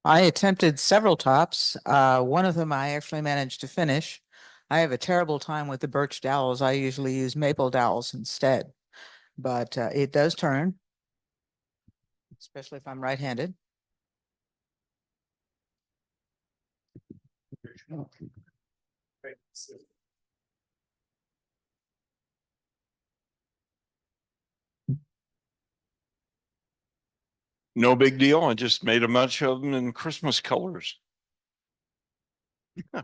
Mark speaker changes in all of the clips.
Speaker 1: I attempted several tops. One of them I actually managed to finish. I have a terrible time with the birch dowels. I usually use maple dowels instead, but it does turn, especially if I'm right-handed.
Speaker 2: No big deal. I just made a bunch of them in Christmas colors.
Speaker 3: I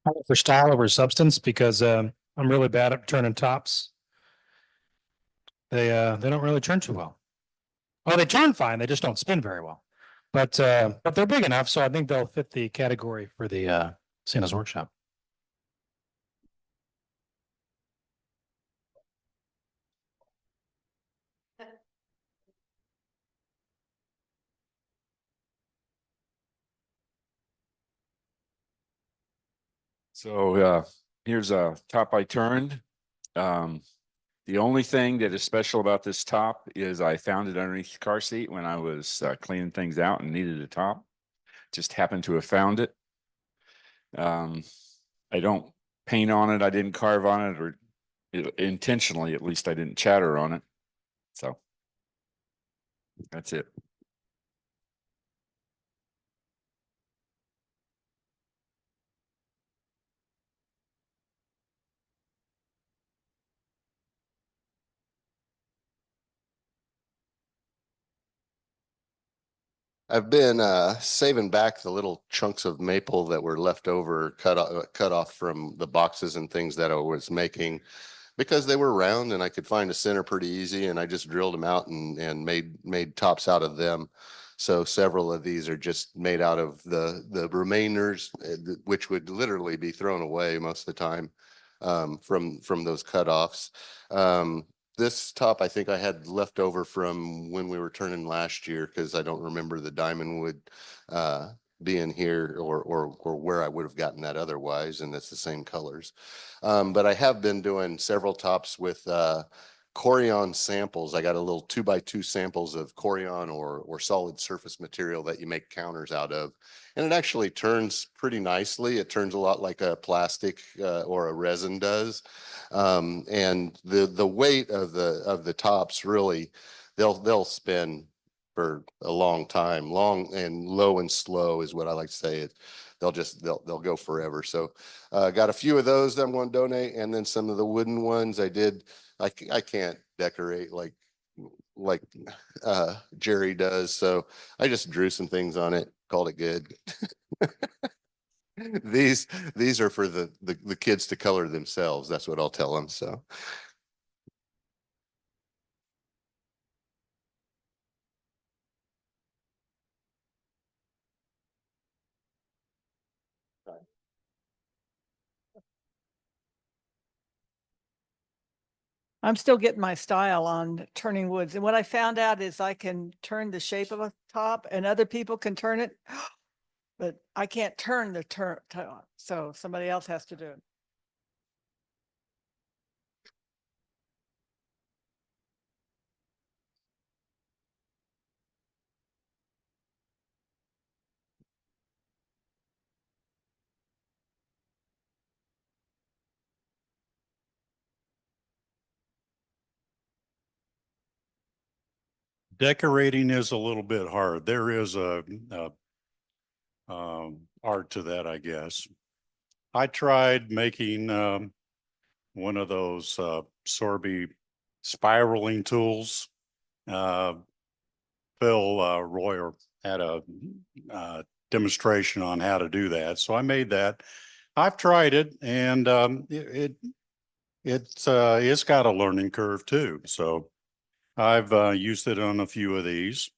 Speaker 3: look for style over substance because I'm really bad at turning tops. They don't really turn too well. Well, they turn fine. They just don't spin very well. But they're big enough, so I think they'll fit the category for the Santa's workshop.
Speaker 2: So here's a top I turned. The only thing that is special about this top is I found it underneath the car seat when I was cleaning things out and needed a top. Just happened to have found it. I don't paint on it. I didn't carve on it, or intentionally, at least I didn't chatter on it. So that's it.
Speaker 4: I've been saving back the little chunks of maple that were left over, cut off from the boxes and things that I was making, because they were round and I could find a center pretty easy, and I just drilled them out and made tops out of them. So several of these are just made out of the remainers, which would literally be thrown away most of the time from those cutoffs. This top I think I had left over from when we were turning last year, because I don't remember the diamond wood being here or where I would have gotten that otherwise, and it's the same colors. But I have been doing several tops with Corian samples. I got a little 2x2 samples of Corian or solid surface material that you make counters out of, and it actually turns pretty nicely. It turns a lot like a plastic or a resin does. And the weight of the tops, really, they'll spin for a long time. Long and low and slow is what I like to say. They'll go forever. So got a few of those that I'm going to donate, and then some of the wooden ones I did. I can't decorate like Jerry does, so I just drew some things on it, called it good. These are for the kids to color themselves. That's what I'll tell them. So
Speaker 5: I'm still getting my style on turning woods. And what I found out is I can turn the shape of a top and other people can turn it, but I can't turn the top. So somebody else has to do it.
Speaker 6: Decorating is a little bit hard. There is a art to that, I guess. I tried making one of those Sorby spiraling tools. Phil Royer had a demonstration on how to do that, so I made that. I've tried it, and it's got a learning curve too. So I've used it on a few of these,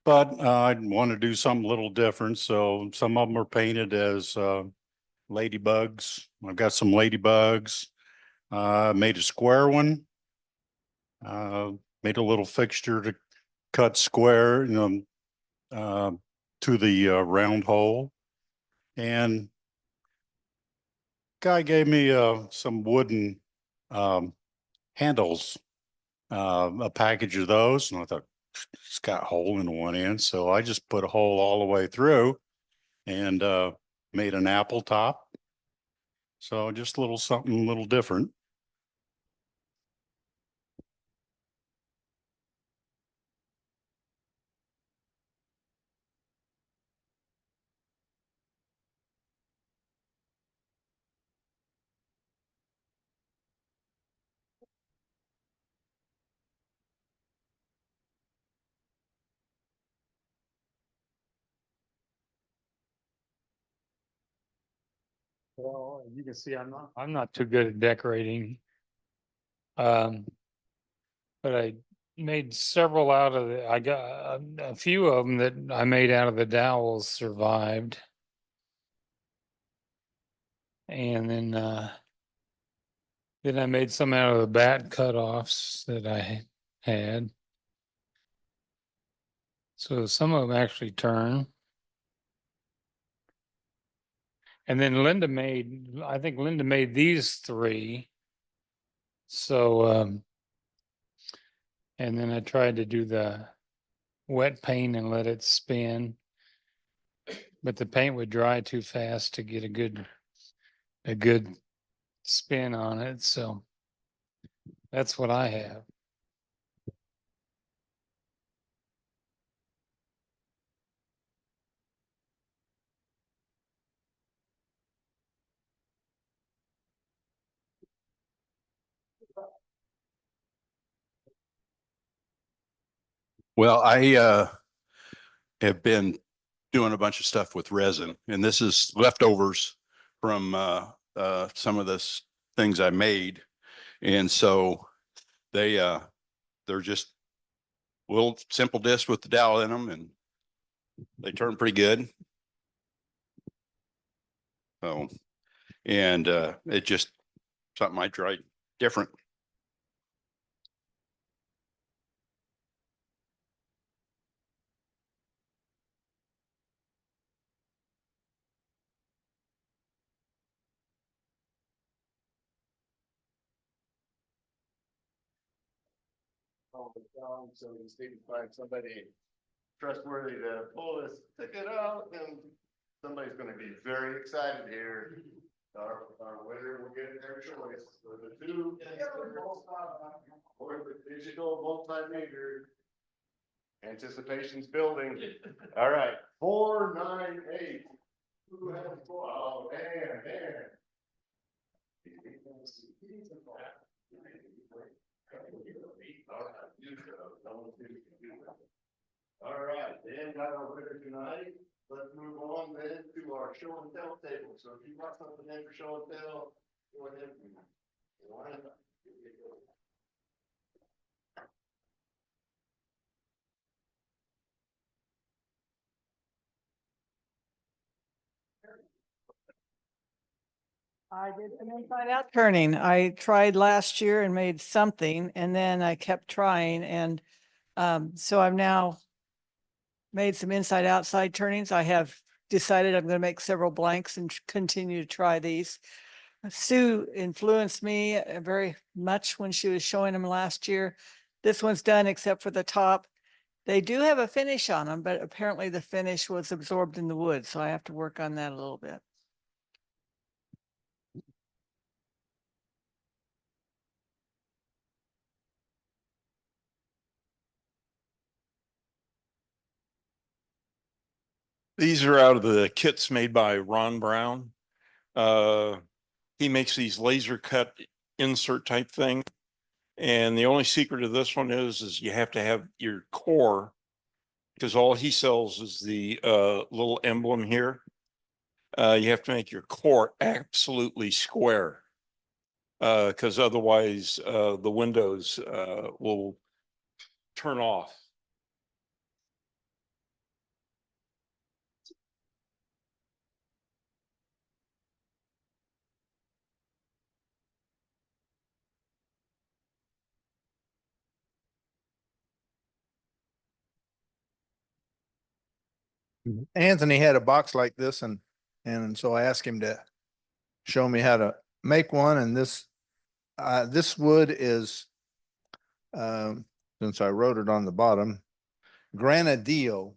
Speaker 6: but I want to do something a little different. So some of them are painted as ladybugs. I've got some ladybugs. Made a square one. Made a little fixture to cut square, to the round hole. And guy gave me some wooden handles, a package of those, and I thought it's got a hole in one end, so I just put a hole all the way through and made an apple top. So just a little something a little different.
Speaker 7: Well, you can see I'm not too good at decorating. Um, but I made several out of I got a few of them that I made out of the dowels survived. And then I made some out of the bat cutoffs that I had. So some of them actually turn. And then I think Linda made these three. So, and then I tried to do the wet paint and let it spin. But the paint would dry too fast to get a good spin on it. So that's what I have.
Speaker 6: Well, I have been doing a bunch of stuff with resin, and this is leftovers from some of the things I made. And so they're just little simple discs with the dowel in them, and they turn pretty good. So, and it just something I tried different.
Speaker 4: So we just need to find somebody trustworthy to pull this ticket out, and somebody's gonna be very excited here. Our winner will get their choice for the two or the digital multimeter. Anticipation's building. All right, 498. Who has, oh, man. All right, Dan got our winner tonight. Let's move on then to our show and tell table. So if you got something in for show and tell, go ahead.
Speaker 5: I did some inside out turning. I tried last year and made something, and then I kept trying, and so I've now made some inside outside turnings. I have decided I'm going to make several blanks and continue to try these. Sue influenced me very much when she was showing them last year. This one's done except for the top. They do have a finish on them, but apparently the finish was absorbed in the wood. So I have to work on that a little bit.
Speaker 8: These are out of the kits made by Ron Brown. He makes these laser cut insert type thing. And the only secret of this one is you have to have your core, because all he sells is the little emblem here. You have to make your core absolutely square, because otherwise the windows will turn off.
Speaker 9: Anthony had a box like this and so I asked him to show me how to make one. And this wood is, since I wrote it on the bottom, granadillo.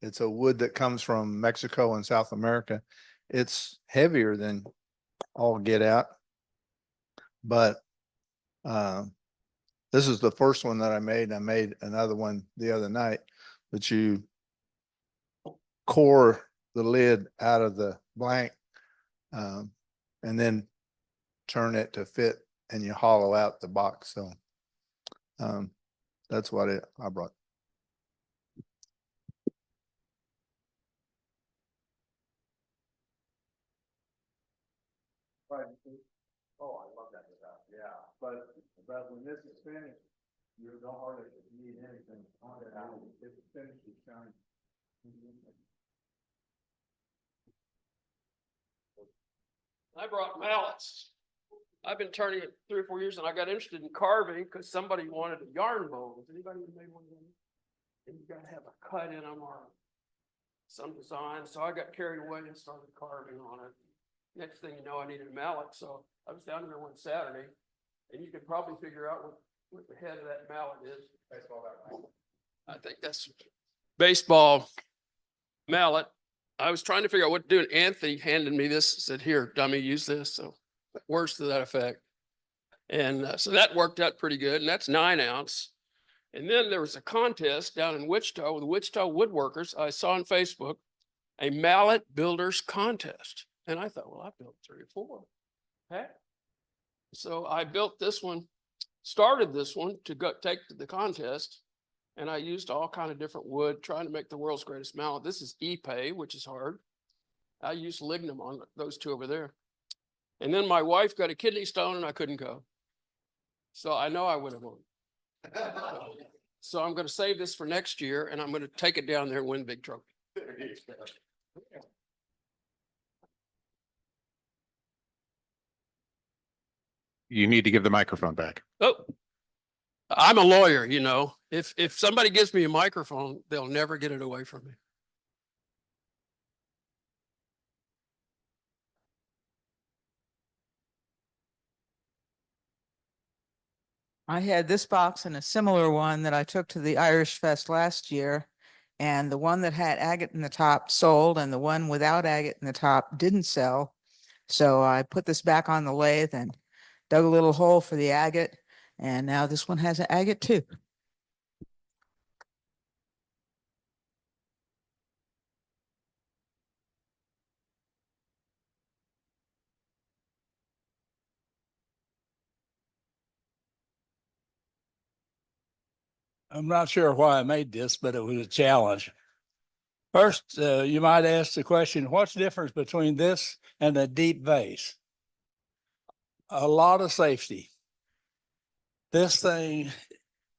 Speaker 9: It's a wood that comes from Mexico and South America. It's heavier than all get out, but this is the first one that I made. I made another one the other night, but you core the lid out of the blank, and then turn it to fit, and you hollow out the box. So that's what I brought. Oh, I love that stuff. Yeah, but when this is finished, you don't hardly need anything on it. If it's finished, it's done.
Speaker 10: I brought mallets. I've been turning it 3 or 4 years and I got interested in carving because somebody wanted a yarn bowl. Has anybody made one of them? And you gotta have a cut in them or some design. So I got carried away and started carving on it. Next thing you know, I needed a mallet. So I was down there one Saturday and you could probably figure out what the head of that mallet is. I think that's baseball mallet. I was trying to figure out what to do, and Anthony handed me this, said, here, dummy, use this. So words to that effect. And so that worked out pretty good. And that's 9 ounce. And then there was a contest down in Wichita with the Wichita Woodworkers. I saw on Facebook a mallet builders contest. And I thought, well, I built 3 or 4. Okay. So I built this one, started this one to go take to the contest. And I used all kind of different wood, trying to make the world's greatest mallet. This is Ipe, which is hard. I used lignum on those 2 over there. And then my wife got a kidney stone and I couldn't go. So I know I would have won. So I'm going to save this for next year and I'm going to take it down there and win a big trophy.
Speaker 11: You need to give the microphone back.
Speaker 10: Oh, I'm a lawyer, you know. If somebody gives me a microphone, they'll never get it away from me.
Speaker 1: I had this box and a similar one that I took to the Irish Fest last year. And the one that had agate in the top sold and the one without agate in the top didn't sell. So I put this back on the lathe and dug a little hole for the agate. And now this one has an agate too.
Speaker 12: I'm not sure why I made this, but it was a challenge. First, you might ask the question, what's the difference between this and a deep vase? A lot of safety. This thing,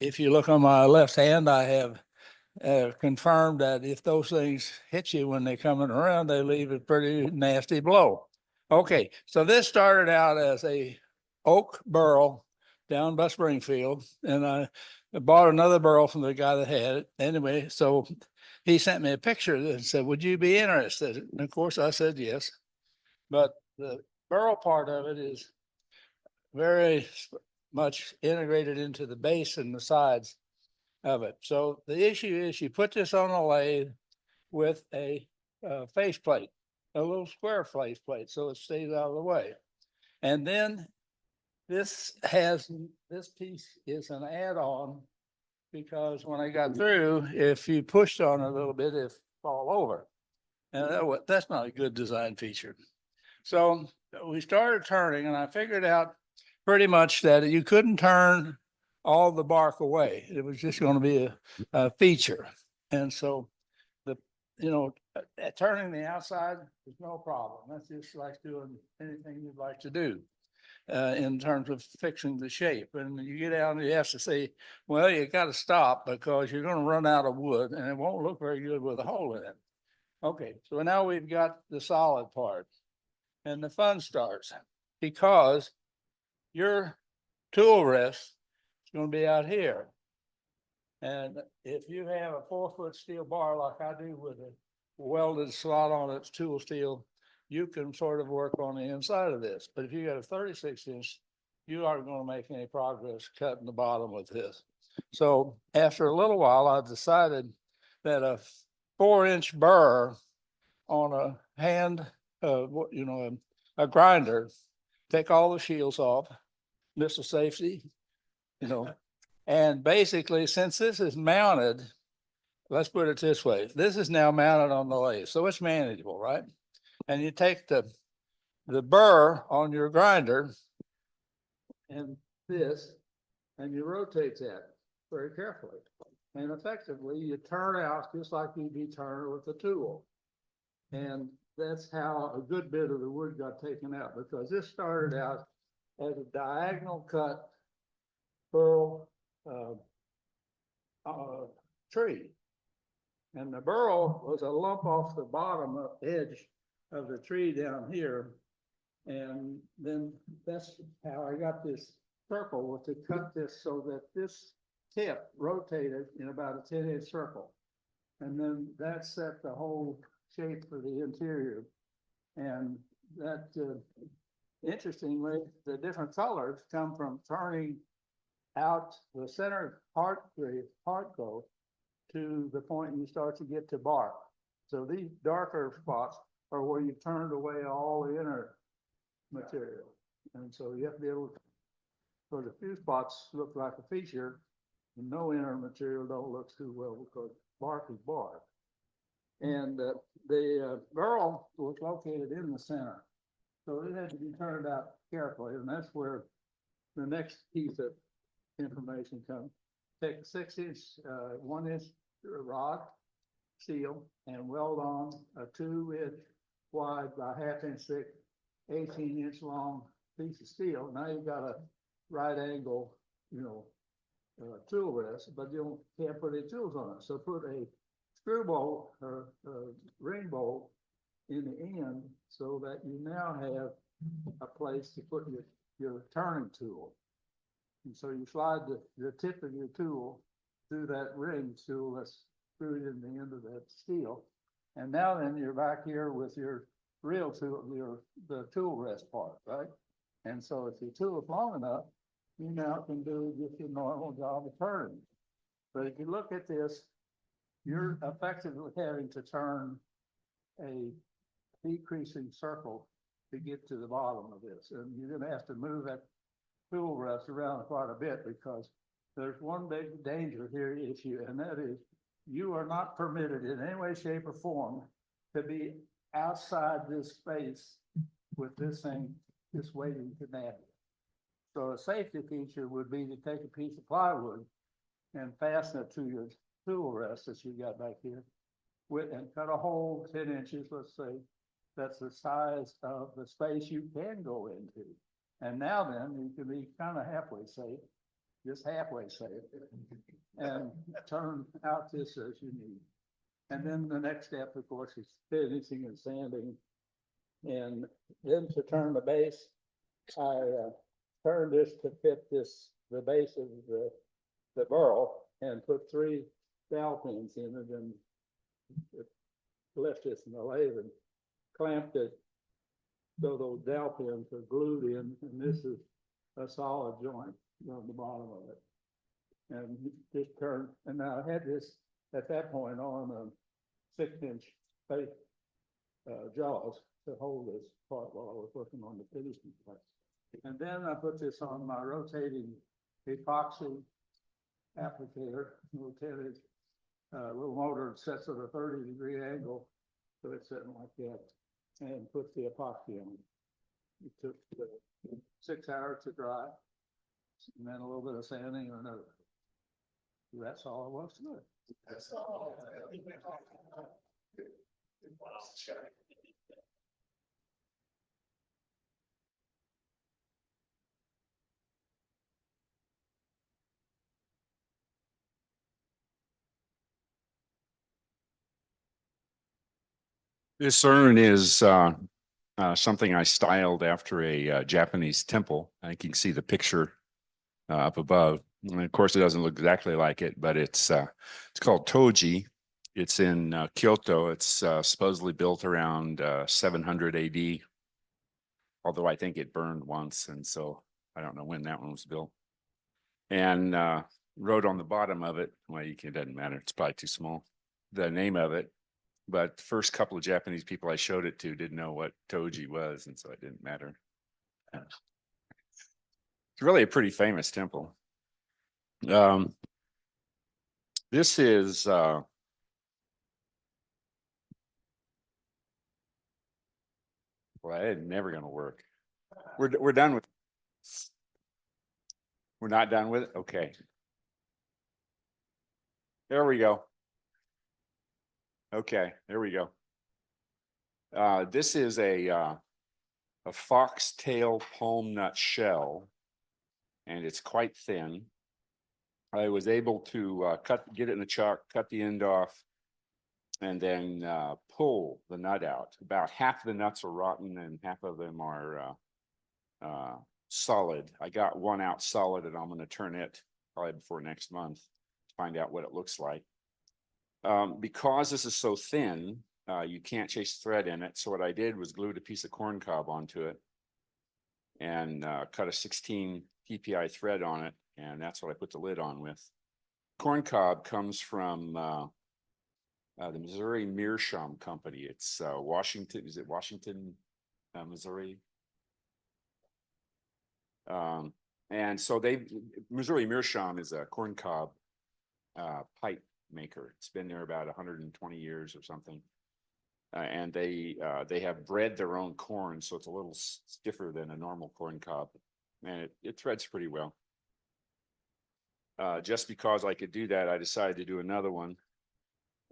Speaker 12: if you look on my left hand, I have confirmed that if those things hit you when they're coming around, they leave a pretty nasty blow. Okay, so this started out as a oak burl down by Springfield, and I bought another burl from the guy that had it. Anyway, so he sent me a picture and said, would you be interested? And of course I said yes, but the burl part of it is very much integrated into the base and the sides of it. So the issue is you put this on a lathe with a face plate, a little square face plate, so it stays out of the way. And then this piece is an add-on because when I got through, if you pushed on it a little bit, it fall over. And that's not a good design feature. So we started turning and I figured out pretty much that you couldn't turn all the bark away. It was just going to be a feature. And so turning the outside is no problem. That's just like doing anything you'd like to do in terms of fixing the shape. And you get out and you have to say, well, you got to stop because you're going to run out of wood and it won't look very good with a hole in it. Okay, so now we've got the solid part and the fun starts because your tool rest is going to be out here. And if you have a 4-foot steel bar like I do with a welded slot on its tool steel, you can sort of work on the inside of this. But if you got a 36-inch, you aren't going to make any progress cutting the bottom with this. So after a little while, I decided that a 4-inch burr on a hand, a grinder, take all the shields off, missile safety, and basically, since this is mounted, let's put it this way, this is now mounted on the lathe, so it's manageable, right? And you take the burr on your grinder and this, and you rotate that very carefully. And effectively, you turn out just like you'd be turning with a tool. And that's how a good bit of the wood got taken out, because this started out as a diagonal cut burl tree. And the burl was a lump off the bottom edge of the tree down here. And then that's how I got this circle, was to cut this so that this tip rotated in about a 10-inch circle. And then that set the whole shape for the interior. And that, interestingly, the different colors come from turning out the center heart growth to the point you start to get to bark. So these darker spots are where you turned away all the inner material. And so you have to be able to, for the few spots look like a feature, and no inner material don't look too well because bark is bark. And the burl was located in the center. So it had to be turned out carefully, and that's where the next piece of information comes. Take a 6-inch, 1-inch rod, steel, and weld on a 2-inch wide by 1/2-inch thick, 18-inch long piece of steel. Now you've got a right angle, tool rest, but you can't put any tools on it. So put a screw bolt or ring bolt in the end so that you now have a place to put your turning tool. And so you slide the tip of your tool through that ring tool that's screwed in the end of that steel. And now then you're back here with your real tool, the tool rest part, right? And so if your tool is long enough, you now can do just your normal job of turning. But if you look at this, you're effectively having to turn a decreasing circle to get to the bottom of this. And you're going to have to move that tool rest around quite a bit, because there's one big danger here issue, and that is you are not permitted in any way, shape, or form to be outside this space with this thing just waiting to nab you. So a safety feature would be to take a piece of plywood and fasten it to your tool rest that you got back here and cut a hole 10 inches, let's say. That's the size of the space you can go into. And now then, you can be kind of halfway safe, just halfway safe, and turn out this as you need. And then the next step, of course, is finishing and sanding. And then to turn the base, I turned this to fit the base of the burl and put 3 dowel pins in it and left this in the lathe and clamped it so those dowel pins are glued in, and this is a solid joint on the bottom of it. And just turn, and now I had this at that point on a 6-inch fake jaws to hold this part while I was working on the finishing part. And then I put this on my rotating epoxy applicator, rotated little motor sets at a 30-degree angle, so it's sitting like that, and put the epoxy on. It took 6 hours to dry, and then a little bit of sanding or another. That's all it was to it. That's all.
Speaker 2: This urn is something I styled after a Japanese temple. I think you can see the picture up above. And of course, it doesn't look exactly like it, but it's called toji, It's in Kyoto. It's supposedly built around 700 AD. Although I think it burned once, and so I don't know when that one was built. And wrote on the bottom of it, well, it doesn't matter. It's probably too small. The name of it, but the first couple of Japanese people I showed it to didn't know what Toji was, and so it didn't matter. It's really a pretty famous temple. This is well, it's never going to work. We're done with. We're not done with it. Okay. There we go. Okay, there we go. This is a foxtail palm nut shell, and it's quite thin. I was able to get it in the chalk, cut the end off, and then pull the nut out. About half of the nuts are rotten and half of them are solid. I got one out solid, and I'm going to turn it probably before next month to find out what it looks like. Because this is so thin, you can't chase thread in it. So what I did was glued a piece of corn cob onto it and cut a 16 PPI thread on it. And that's what I put the lid on with. Corn cob comes from the Missouri Meerschaum Company. It's Washington. Is it Washington, Missouri? And so Missouri Meerschaum is a corn cob pipe maker. It's been there about 120 years or something. And they have bred their own corn, so it's a little stiffer than a normal corn cob, and it threads pretty well. Just because I could do that, I decided to do another one.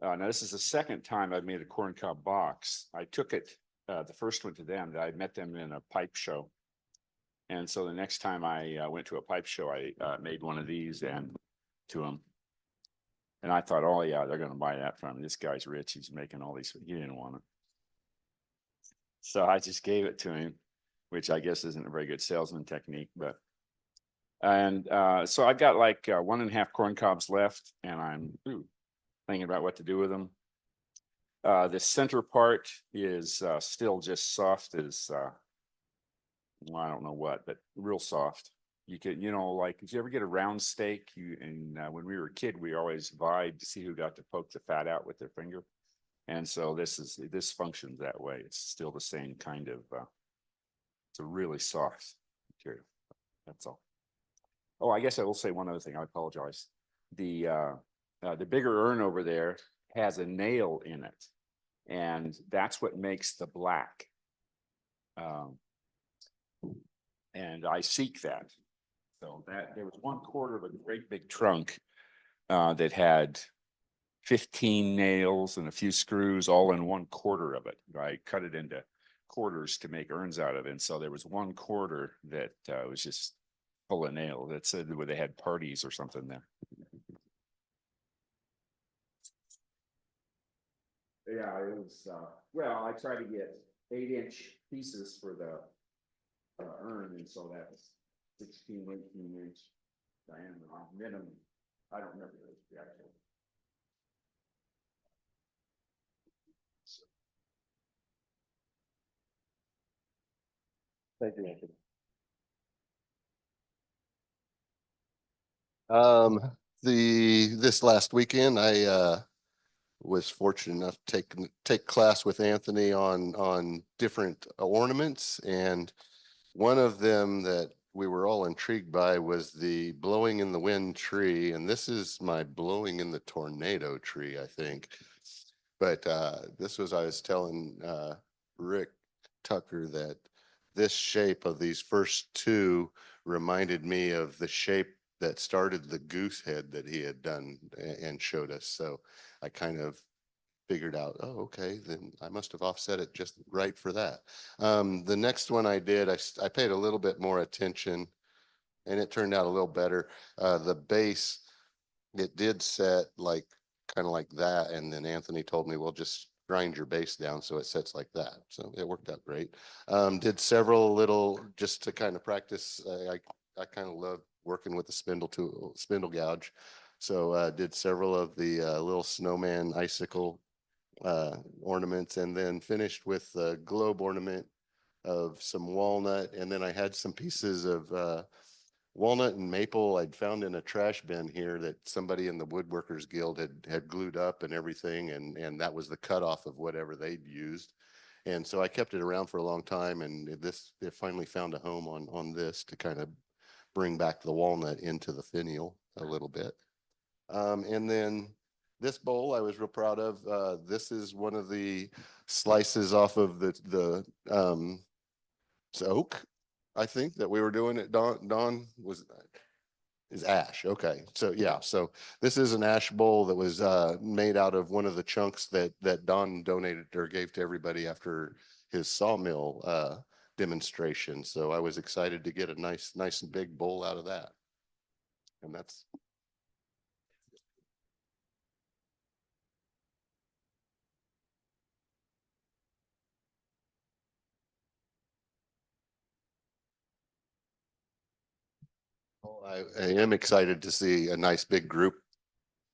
Speaker 2: Now this is the second time I've made a corn cob box. I took it, the first one to them. I met them in a pipe show. And so the next time I went to a pipe show, I made one of these and to them. And I thought, oh yeah, they're going to buy that from me. This guy's rich. He's making all these. He didn't want it. So I just gave it to him, which I guess isn't a very good salesman technique, but. And so I've got like 1.5 corn cobs left, and I'm thinking about what to do with them. The center part is still just soft as, well, I don't know what, but real soft. You could, like, did you ever get a round steak? When we were a kid, we always vied to see who got to poke the fat out with their finger. And so this functions that way. It's still the same kind of, it's a really soft material. That's all. Oh, I guess I will say one other thing. I apologize. The bigger urn over there has a nail in it, and that's what makes the black. And I seek that. So that there was 1/4 of a great big trunk that had 15 nails and a few screws all in 1/4 of it. I cut it into quarters to make urns out of it. And so there was 1/4 that was just full of nails. That said where they had parties or something there. Yeah, it was, well, I tried to get 8-inch pieces for the urn, and so that was 16, 18-inch diameter minimum. I don't remember the actual. Thank you, Anthony.
Speaker 4: This last weekend, I was fortunate enough to take class with Anthony on different ornaments, and one of them that we were all intrigued by was the blowing in the wind tree, and this is my blowing in the tornado tree, I think. But I was telling Rick Tucker that this shape of these first two reminded me of the shape that started the goose head that he had done and showed us. So I kind of figured out, oh, okay, then I must have offset it just right for that. The next one I did, I paid a little bit more attention, and it turned out a little better. The base, it did set like kind of like that, and then Anthony told me, well, just grind your base down so it sets like that. So it worked out great. Did several little just to kind of practice. I kind of love working with the spindle gouge. So did several of the little snowman icicle ornaments, and then finished with a globe ornament of some walnut. And then I had some pieces of walnut and maple I'd found in a trash bin here that somebody in the Woodworkers Guild had glued up and everything. And that was the cutoff of whatever they'd used. And so I kept it around for a long time, and it finally found a home on this to kind of bring back the walnut into the finial a little bit. And then this bowl I was real proud of. This is one of the slices off of the oak, I think, that we were doing at Dawn is ash. Okay. So yeah, so this is an ash bowl that was made out of one of the chunks that Don donated or gave to everybody after his sawmill demonstration. So I was excited to get a nice and big bowl out of that. And that's I am excited to see a nice big group.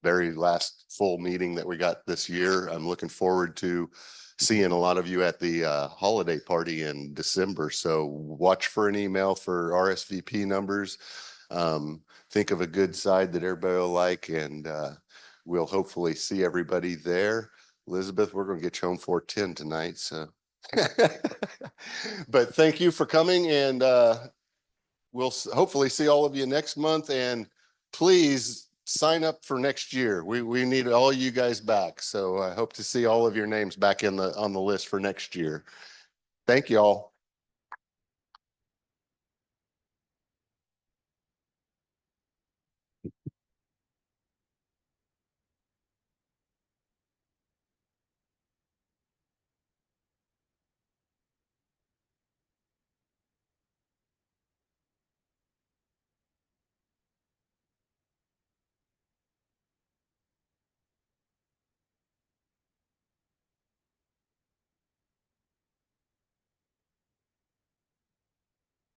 Speaker 4: Very last full meeting that we got this year. I'm looking forward to seeing a lot of you at the holiday party in December. So watch for an email for RSVP numbers. Think of a good side that everybody will like, and we'll hopefully see everybody there. Elizabeth, we're going to get you home 4:10 tonight. So, but thank you for coming, and we'll hopefully see all of you next month. And please sign up for next year. We need all you guys back. So I hope to see all of your names back on the list for next year. Thank you all.